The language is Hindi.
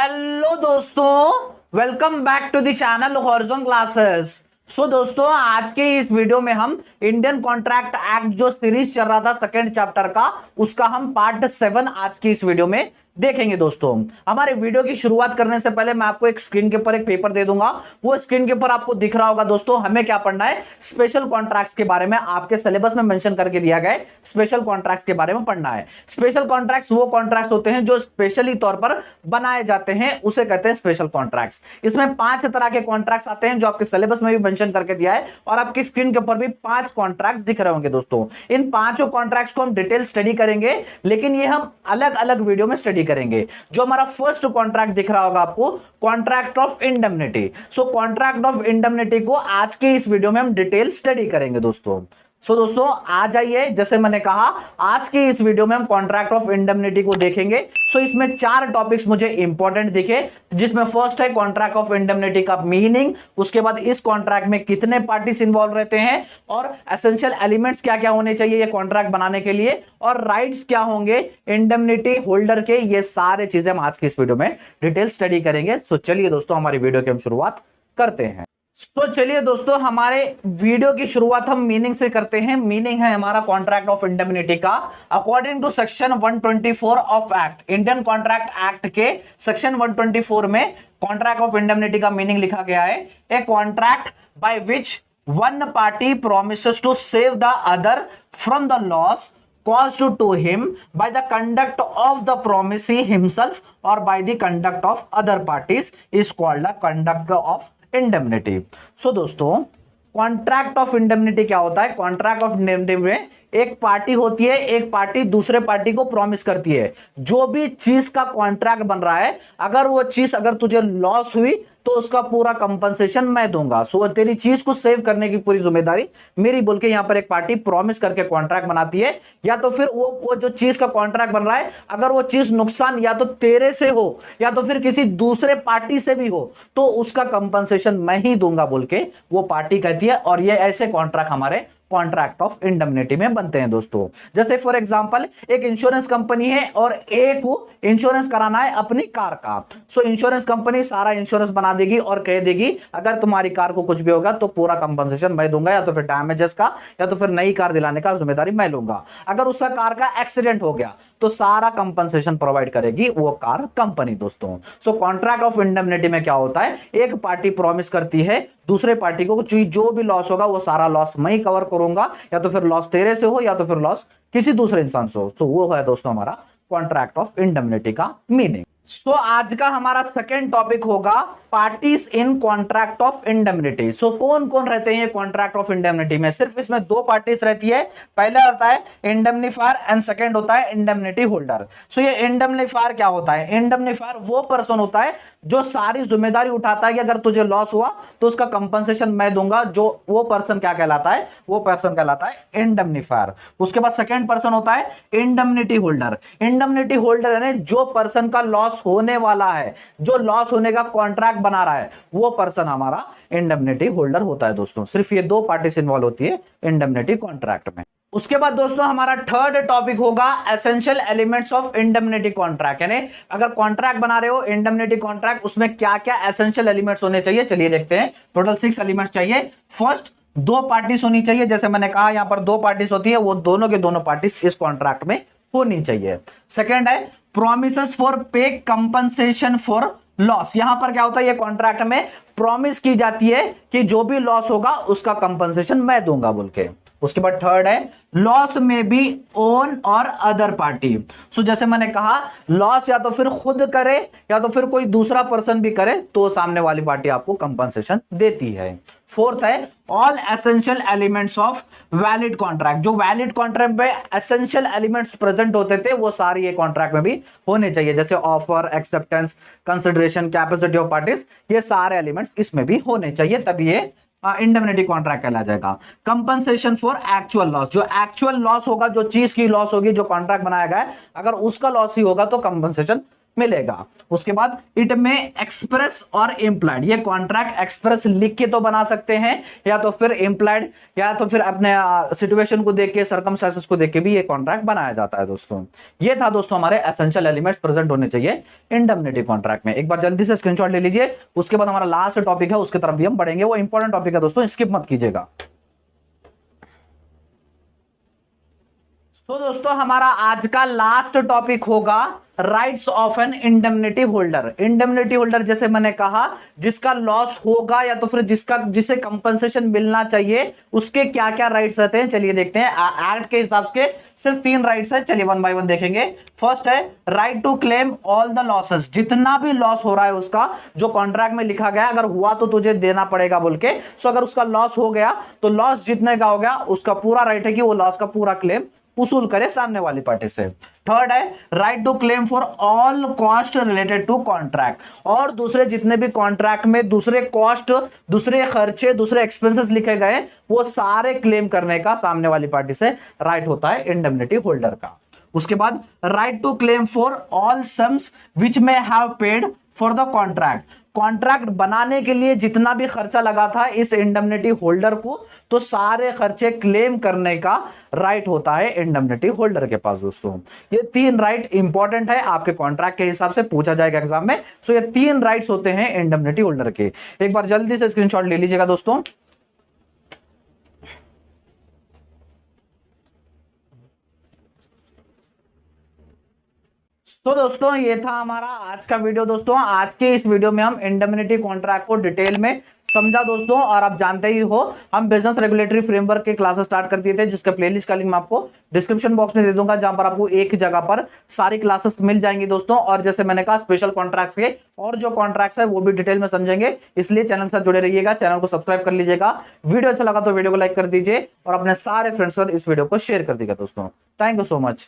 हेलो दोस्तों, welcome back to the channel horizon classes. दोस्तों, आज के इस वीडियो में हम इंडियन कॉन्ट्रैक्ट एक्ट जो सीरीज चल रहा था सेकंड चैप्टर का, उसका हम पार्ट 7 आज की इस वीडियो में देखेंगे। दोस्तों, हमारे वीडियो की शुरुआत करने से पहले मैं आपको एक स्क्रीन के ऊपर एक पेपर दे दूंगा। वो स्क्रीन के ऊपर आपको दिख रहा होगा। दोस्तों, हमें क्या पढ़ना है? स्पेशल कॉन्ट्रैक्ट्स के बारे में आपके सिलेबस में मेंशन करके दिया गया है। स्पेशल कॉन्ट्रैक्ट्स के बारे में पढ़ना है। स्पेशल कॉन्ट्रैक्ट्स वो कॉन्ट्रैक्ट्स होते हैं जो स्पेशली तौर पर बनाए जाते हैं, उसे कहते हैं स्पेशल कॉन्ट्रैक्ट्स। इसमें 5 तरह के कॉन्ट्रैक्ट्स आते हैं जो आपके सिलेबस में भी मेंशन करके दिया है, और आपकी स्क्रीन के ऊपर भी 5 कॉन्ट्रैक्ट्स दिख रहे होंगे। दोस्तों, इन 5 कॉन्ट्रैक्ट्स को हम डिटेल स्टडी करेंगे, लेकिन ये हम अलग अलग वीडियो में स्टडी करेंगे। जो हमारा फर्स्ट कॉन्ट्रैक्ट दिख रहा होगा आपको, contract of indemnity. Contract of indemnity को आज के इस वीडियो में हम डिटेल स्टडी करेंगे। दोस्तों, दोस्तों आ जाइए। जैसे मैंने कहा, आज की इस वीडियो में हम कॉन्ट्रैक्ट ऑफ इंडेमनिटी को देखेंगे। इसमें 4 टॉपिक्स मुझे इंपॉर्टेंट दिखे, जिसमें फर्स्ट है कॉन्ट्रैक्ट ऑफ इंडेमनिटी का मीनिंग, उसके बाद इस कॉन्ट्रैक्ट में कितने पार्टीज इन्वॉल्व रहते हैं, और एसेंशियल एलिमेंट्स क्या क्या होने चाहिए ये कॉन्ट्रैक्ट बनाने के लिए, और राइट्स क्या होंगे इंडेमनिटी होल्डर के। ये सारे चीजें हम आज की इस वीडियो में डिटेल स्टडी करेंगे। चलिए दोस्तों, हमारी वीडियो की हम शुरुआत करते हैं। चलिए दोस्तों, हमारे वीडियो की शुरुआत हम मीनिंग से करते हैं। मीनिंग है हमारा कॉन्ट्रैक्ट ऑफ इंडेमनिटी का, according to section 124 of act, Indian contract act के सेक्शन 124 में कॉन्ट्रैक्ट ऑफ इंडेमनिटी का मीनिंग लिखा गया है। A contract by which one party promises to save the other from the loss caused to him by the conduct of the promisee himself or by the conduct of other parties is called a conduct of indemnity। दोस्तों, कॉन्ट्रैक्ट ऑफ इंडेमनिटी क्या होता है? कॉन्ट्रैक्ट ऑफ इंडेमनिटी में एक पार्टी होती है, एक पार्टी दूसरे पार्टी को प्रॉमिस करती है, जो भी चीज का कॉन्ट्रैक्ट बन रहा है, अगर वो चीज अगर तुझे लॉस हुई तो उसका पूरा कंपनसेशन मैं दूंगा। तेरी चीज को सेव करने की पूरी जिम्मेदारी मेरी, बोल के यहां पर एक पार्टी प्रॉमिस करके कॉन्ट्रैक्ट बनाती है। या तो फिर वो जो चीज का कॉन्ट्रैक्ट बन रहा है, अगर वो चीज नुकसान या तो तेरे से हो या तो फिर किसी दूसरे पार्टी से भी हो, तो उसका कंपनसेशन मैं ही दूंगा बोल के वो पार्टी कहती है। और ये ऐसे कॉन्ट्रैक्ट हमारे कॉन्ट्रैक्ट ऑफ इंडेमनिटी में बनते हैं। दोस्तों, जैसे फॉर एग्जांपल एक इंश्योरेंस कंपनी है और एक को इंश्योरेंस कराना है अपनी कार का। इंश्योरेंस कंपनी सारा इंश्योरेंस बना देगी और कह देगी अगर तुम्हारी कार को कुछ भी होगा तो पूरा कंपनसेशन मैं दूंगा, या तो फिर डैमेजेस का या तो फिर नई कार दिलाने का जिम्मेदारी मैं लूंगा। अगर उसका कार का एक्सीडेंट हो गया तो सारा कंपनसेशन प्रोवाइड करेगी वो कार कंपनी। दोस्तों, कॉन्ट्रैक्ट ऑफ इंडेमनिटी में क्या होता है? एक पार्टी प्रॉमिस करती है दूसरे पार्टी को जो भी लॉस होगा वो सारा लॉस मैं ही कवर करूंगा, या तो फिर लॉस तेरे से हो या तो फिर लॉस किसी दूसरे इंसान से हो। वो है दोस्तों हमारा कॉन्ट्रैक्ट ऑफ इंडेमनिटी का मीनिंग। आज का हमारा सेकेंड टॉपिक होगा parties in contract of indemnity. कौन कौन रहते हैं कॉन्ट्रैक्ट ऑफ इंडेमनिटी में? सिर्फ इसमें 2 पार्टीज रहती है। पहला होता है इंडेमनिफायर एंड सेकंड होता है इंडेमनिटी होल्डर। ये इंडेमनिफायर क्या होता है? इंडेमनिफायर वो पर्सन होता है जो सारी जिम्मेदारी उठाता है कि अगर तुझे लॉस हुआ तो उसका कंपनसेशन मैं दूंगा। जो वो पर्सन क्या कहलाता है? वो पर्सन कहलाता है इंडेमनिफायर। उसके बाद सेकंड पर्सन होता है इंडेमनिटी होल्डर। इंडेमनिटी होल्डर यानी जो पर्सन का लॉस होने वाला है, जो लॉस होने का कॉन्ट्रैक्ट बना रहा है, वो पर्सन हमारा इंडेमनिटी होल्डर होता है। दोस्तों, सिर्फ ये 2 पार्टीज इन्वॉल्व होती है इंडेमनिटी कॉन्ट्रैक्ट में। उसके बाद दोस्तों हमारा थर्ड टॉपिक होगा essential elements of indemnity contract. यानी अगर कॉन्ट्रैक्ट बना रहे हो इंडेमनिटी कॉन्ट्रैक्ट, उसमें क्या क्या एसेंशियल एलिमेंट्स होने चाहिए चलिए देखते हैं। टोटल 6 एलिमेंट्स चाहिए। फर्स्ट, 2 पार्टीज होनी चाहिए। जैसे मैंने कहा यहां पर 2 पार्टीज होती है, वो दोनों के दोनों पार्टीज इस कॉन्ट्रैक्ट में होनी चाहिए। सेकेंड है प्रोमिसेस फॉर पे कंपनसेशन फॉर लॉस। यहां पर क्या होता है? ये कॉन्ट्रैक्ट में प्रॉमिस की जाती है कि जो भी लॉस होगा उसका कंपनसेशन मैं दूंगा बोल के। उसके बाद थर्ड है लॉस में बी ओन और अदर पार्टी। जैसे मैंने कहा, लॉस या तो फिर खुद करे या तो फिर कोई दूसरा पर्सन भी करे तो सामने वाली पार्टी आपको कंपनसेशन देती है। फोर्थ है all essential elements of valid contract. जो वैलिड कॉन्ट्रैक्ट में एसेंशियल एलिमेंट्स प्रेजेंट होते थे वो सारे ये कॉन्ट्रैक्ट में भी होने चाहिए। जैसे offer, acceptance, consideration, capacity of parties, ये सारे एलिमेंट्स इसमें भी होने चाहिए, तभी ये इंडेमनिटी कॉन्ट्रैक्ट कहला जाएगा। Compensation for actual loss. जो एक्चुअल लॉस होगा, जो चीज की लॉस होगी, जो कॉन्ट्रैक्ट बनाया गया है, अगर उसका लॉस ही होगा तो कंपनसेशन मिलेगा। उसके बाद इट में एक्सप्रेस और इम्प्लाइड, ये कॉन्ट्रैक्ट एक्सप्रेस लिख के तो बना सकते हैं या तो फिर इम्प्लाइड या तो फिर अपने सिचुएशन को देख के, सर्कमस्टेंसेस को देख के भी ये कॉन्ट्रैक्ट बनाया जाता है दोस्तों। ये था दोस्तों हमारे एसेंशियल एलिमेंट्स प्रेजेंट होने चाहिए इंडेमनिटी कॉन्ट्रैक्ट में। एक बार जल्दी से स्क्रीनशॉट ले लीजिए, उसके बाद हमारा लास्ट टॉपिक है उसकी तरफ भी हम बढ़ेंगे, वो इंपॉर्टेंट टॉपिक है दोस्तों, स्किप मत कीजिएगा। तो दोस्तों हमारा आज का लास्ट टॉपिक होगा rights of an indemnity holder. Indemnity holder जैसे मैंने कहा, जिसका लॉस होगा या तो फिर जिसे कंपनसेशन मिलना चाहिए, उसके क्या क्या राइट्स रहते हैं चलिए देखते हैं। एक्ट के हिसाब से सिर्फ 3 राइट्स है, चलिए 1 बाय 1 देखेंगे। फर्स्ट है right to claim all the losses, जितना भी लॉस हो रहा है उसका, जो कॉन्ट्रैक्ट में लिखा गया अगर हुआ तो तुझे देना पड़ेगा बोल के। सो अगर उसका लॉस हो गया तो लॉस जितने का हो गया उसका पूरा राइट है कि वो लॉस का पूरा क्लेम वसूल करे सामने वाली पार्टी से। थर्ड है right to claim for all cost related to contract, और दूसरे जितने भी कॉन्ट्रैक्ट में दूसरे कॉस्ट, दूसरे खर्चे, दूसरे एक्सपेंसेस लिखे गए, वो सारे क्लेम करने का सामने वाली पार्टी से राइट होता है इंडेमनिटी होल्डर का। उसके बाद right to claim for all sums which में have paid for the contract, contract बनाने के लिए जितना भी खर्चा लगा था इस इंडेमनिटी होल्डर को, तो सारे खर्चे क्लेम करने का राइट होता है इंडेमनिटी होल्डर के पास दोस्तों। ये 3 राइट इंपॉर्टेंट है, आपके कॉन्ट्रैक्ट के हिसाब से पूछा जाएगा एग्जाम में। सो ये 3 राइट्स होते हैं इंडेमनिटी होल्डर के। एक बार जल्दी से स्क्रीनशॉट ले लीजिएगा दोस्तों। तो दोस्तों ये था हमारा आज का वीडियो दोस्तों। आज के इस वीडियो में हम इंडेमनिटी कॉन्ट्रैक्ट को डिटेल में समझा दोस्तों, और आप जानते ही हो हम बिजनेस रेगुलेटरी फ्रेमवर्क के क्लासेस स्टार्ट कर दिए थे, जिसका प्लेलिस्ट का लिंक मैं आपको डिस्क्रिप्शन बॉक्स में दे दूंगा, जहां पर आपको एक जगह पर सारी क्लासेस मिल जाएंगी दोस्तों। और जैसे मैंने कहा स्पेशल कॉन्ट्रैक्ट्स के और जो कॉन्ट्रैक्ट्स है वो भी डिटेल में समझेंगे, इसलिए चैनल से जुड़े रहिएगा, चैनल को सब्सक्राइब कर लीजिएगा। वीडियो अच्छा लगा तो वीडियो को लाइक कर दीजिए और अपने सारे फ्रेंड्स के साथ इस वीडियो को शेयर कर दीजिएगा दोस्तों। Thank you so much.